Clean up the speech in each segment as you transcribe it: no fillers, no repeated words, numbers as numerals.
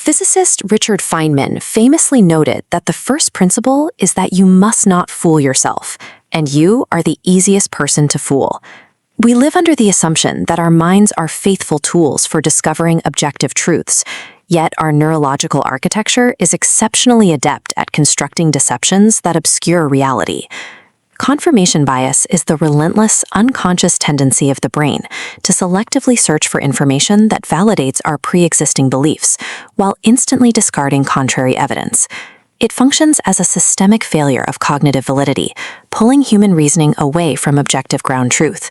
Physicist Richard Feynman famously noted that the first principle is that you must not fool yourself, and you are the easiest person to fool. We live under the assumption that our minds are faithful tools for discovering objective truths, yet our neurological architecture is exceptionally adept at constructing deceptions that obscure reality. Confirmation bias is the relentless, unconscious tendency of the brain to selectively search for information that validates our pre-existing beliefs, while instantly discarding contrary evidence. It functions as a systemic failure of cognitive validity, pulling human reasoning away from objective ground truth.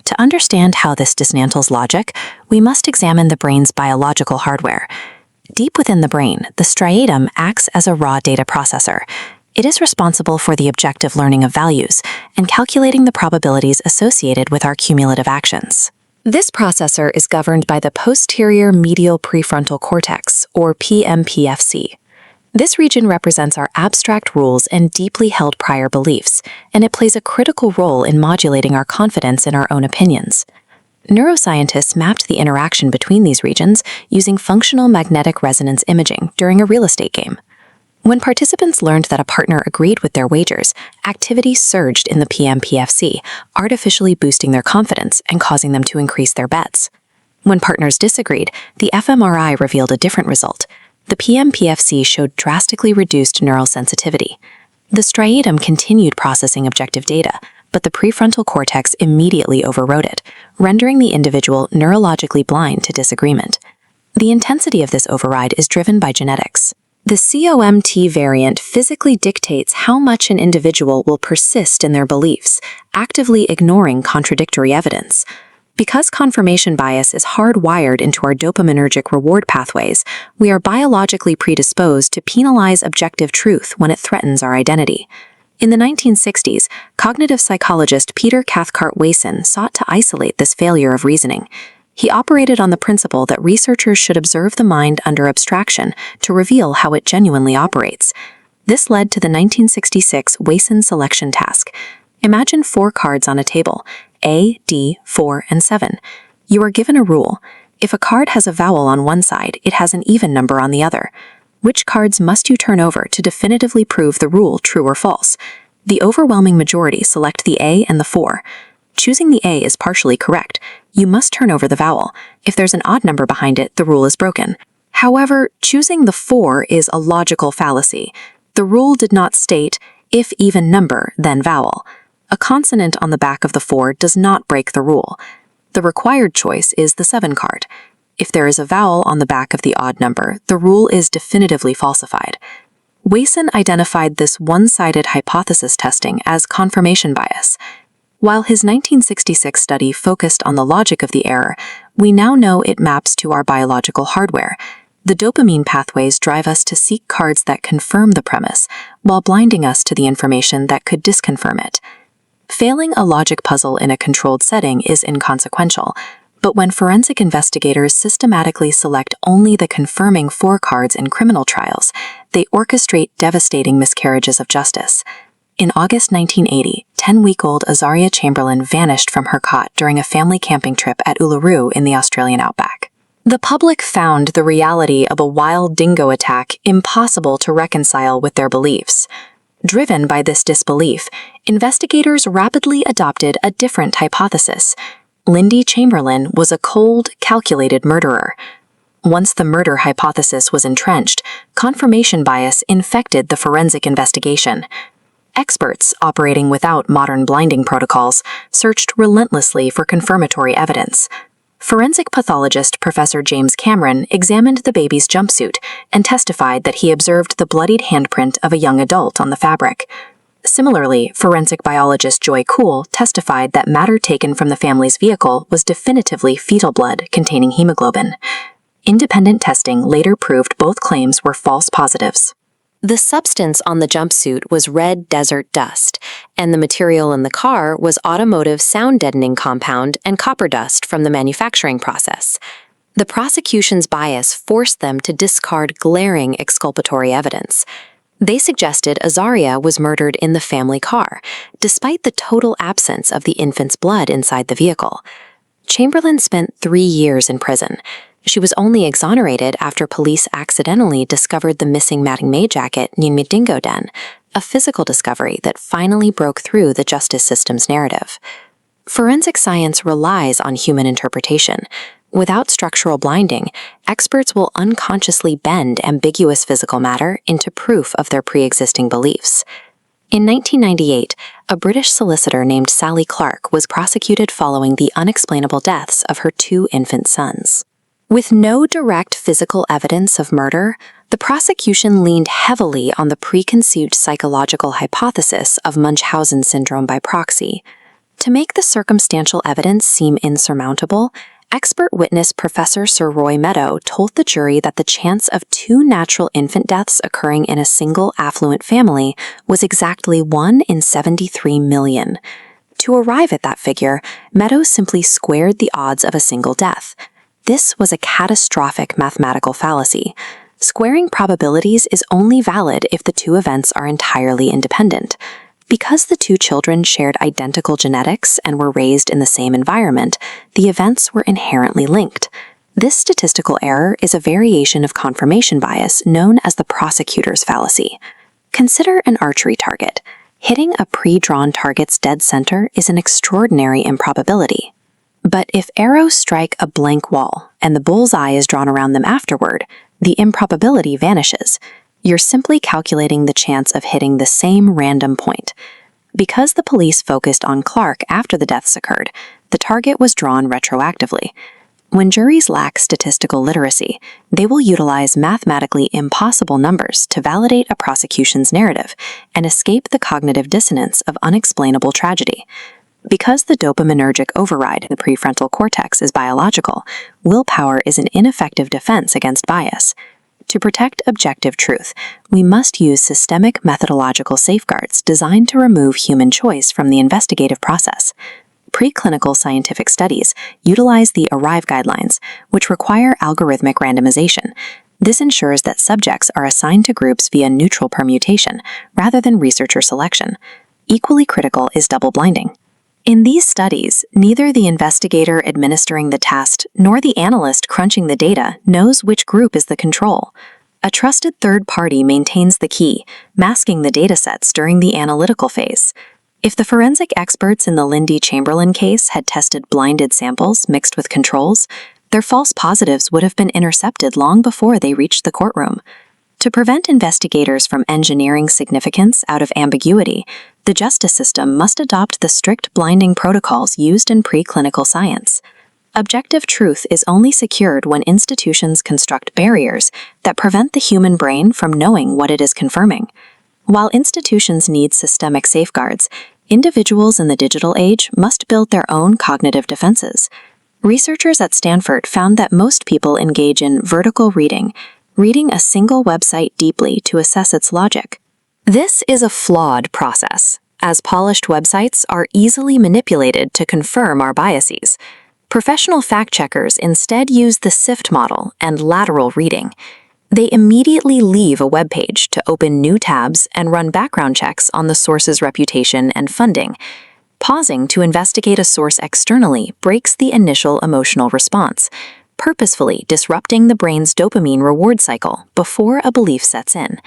To understand how this dismantles logic, we must examine the brain's biological hardware. Deep within the brain, the striatum acts as a raw data processor. It is responsible for the objective learning of values and calculating the probabilities associated with our cumulative actions. This processor is governed by the Posterior Medial Prefrontal Cortex, or pmPFC. This region represents our abstract rules and deeply held prior beliefs, and it plays a critical role in modulating our confidence in our own opinions. Neuroscientists mapped the interaction between these regions using functional magnetic resonance imaging during a real estate game. When participants learned that a partner agreed with their wagers, activity surged in the pmPFC, artificially boosting their confidence and causing them to increase their bets. When partners disagreed, the fMRI revealed a different result. The pmPFC showed drastically reduced neural sensitivity. The striatum continued processing objective data, but the prefrontal cortex immediately overrode it, rendering the individual neurologically blind to disagreement. The intensity of this override is driven by genetics. The COMT variant physically dictates how much an individual will persist in their beliefs, actively ignoring contradictory evidence. Because confirmation bias is hardwired into our dopaminergic reward pathways, we are biologically predisposed to penalize objective truth when it threatens our identity. In the 1960s, cognitive psychologist Peter Cathcart Wason sought to isolate this failure of reasoning. He operated on the principle that researchers should observe the mind under abstraction to reveal how it genuinely operates. This led to the 1966 Wason selection task. Imagine 4 cards on a table, A, D, 4, and 7. You are given a rule. If a card has a vowel on one side, it has an even number on the other. Which cards must you turn over to definitively prove the rule true or false? The overwhelming majority select the A and the 4. Choosing the A is partially correct. You must turn over the vowel. If there's an odd number behind it, the rule is broken. However, choosing the 4 is a logical fallacy. The rule did not state, if even number, then vowel. A consonant on the back of the 4 does not break the rule. The required choice is the 7 card. If there is a vowel on the back of the odd number, the rule is definitively falsified. Wason identified this one-sided hypothesis testing as confirmation bias. While his 1966 study focused on the logic of the error, we now know it maps to our biological hardware. The dopamine pathways drive us to seek cards that confirm the premise, while blinding us to the information that could disconfirm it. Failing a logic puzzle in a controlled setting is inconsequential, but when forensic investigators systematically select only the confirming 4 cards in criminal trials, they orchestrate devastating miscarriages of justice. In August 1980, 10-week-old Azaria Chamberlain vanished from her cot during a family camping trip at Uluru in the Australian Outback. The public found the reality of a wild dingo attack impossible to reconcile with their beliefs. Driven by this disbelief, investigators rapidly adopted a different hypothesis. Lindy Chamberlain was a cold, calculated murderer. Once the murder hypothesis was entrenched, confirmation bias infected the forensic investigation. Experts, operating without modern blinding protocols, searched relentlessly for confirmatory evidence. Forensic pathologist Professor James Cameron examined the baby's jumpsuit and testified that he observed the bloodied handprint of a young adult on the fabric. Similarly, forensic biologist Joy Kuhl testified that matter taken from the family's vehicle was definitively fetal blood containing hemoglobin. Independent testing later proved both claims were false positives. The substance on the jumpsuit was red desert dust, and the material in the car was automotive sound-deadening compound and copper dust from the manufacturing process. The prosecution's bias forced them to discard glaring exculpatory evidence. They suggested Azaria was murdered in the family car, despite the total absence of the infant's blood inside the vehicle. Chamberlain spent 3 years in prison. She was only exonerated after police accidentally discovered the missing Matingmay jacket Nyinmidingo Den, a physical discovery that finally broke through the justice system's narrative. Forensic science relies on human interpretation. Without structural blinding, experts will unconsciously bend ambiguous physical matter into proof of their pre-existing beliefs. In 1998, a British solicitor named Sally Clark was prosecuted following the unexplainable deaths of her 2 infant sons. With no direct physical evidence of murder, the prosecution leaned heavily on the preconceived psychological hypothesis of Munchausen syndrome by proxy. To make the circumstantial evidence seem insurmountable, expert witness Professor Sir Roy Meadow told the jury that the chance of 2 natural infant deaths occurring in a single affluent family was exactly 1 in 73 million. To arrive at that figure, Meadow simply squared the odds of a single death. This was a catastrophic mathematical fallacy. Squaring probabilities is only valid if the 2 events are entirely independent. Because the 2 children shared identical genetics and were raised in the same environment, the events were inherently linked. This statistical error is a variation of confirmation bias known as the prosecutor's fallacy. Consider an archery target. Hitting a pre-drawn target's dead center is an extraordinary improbability. But if arrows strike a blank wall and the bullseye is drawn around them afterward, the improbability vanishes. You're simply calculating the chance of hitting the same random point. Because the police focused on Clark after the deaths occurred, the target was drawn retroactively. When juries lack statistical literacy, they will utilize mathematically impossible numbers to validate a prosecution's narrative and escape the cognitive dissonance of unexplainable tragedy. Because the dopaminergic override in the prefrontal cortex is biological, willpower is an ineffective defense against bias. To protect objective truth, we must use systemic methodological safeguards designed to remove human choice from the investigative process. Preclinical scientific studies utilize the ARRIVE guidelines, which require algorithmic randomization. This ensures that subjects are assigned to groups via neutral permutation, rather than researcher selection. Equally critical is double blinding. In these studies, neither the investigator administering the test nor the analyst crunching the data knows which group is the control. A trusted third party maintains the key, masking the datasets during the analytical phase. If the forensic experts in the Lindy Chamberlain case had tested blinded samples mixed with controls, their false positives would have been intercepted long before they reached the courtroom. To prevent investigators from engineering significance out of ambiguity, the justice system must adopt the strict blinding protocols used in preclinical science. Objective truth is only secured when institutions construct barriers that prevent the human brain from knowing what it is confirming. While institutions need systemic safeguards, individuals in the digital age must build their own cognitive defenses. Researchers at Stanford found that most people engage in vertical reading a single website deeply to assess its logic. This is a flawed process, as polished websites are easily manipulated to confirm our biases. Professional fact-checkers instead use the SIFT model and lateral reading. They immediately leave a web page to open new tabs and run background checks on the source's reputation and funding. Pausing to investigate a source externally breaks the initial emotional response, purposefully disrupting the brain's dopamine reward cycle before a belief sets in.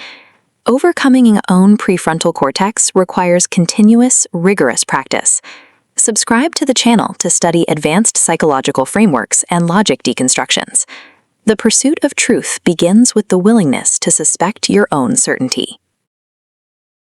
Overcoming your own prefrontal cortex requires continuous, rigorous practice. Subscribe to the channel to study advanced psychological frameworks and logic deconstructions. The pursuit of truth begins with the willingness to suspect your own certainty.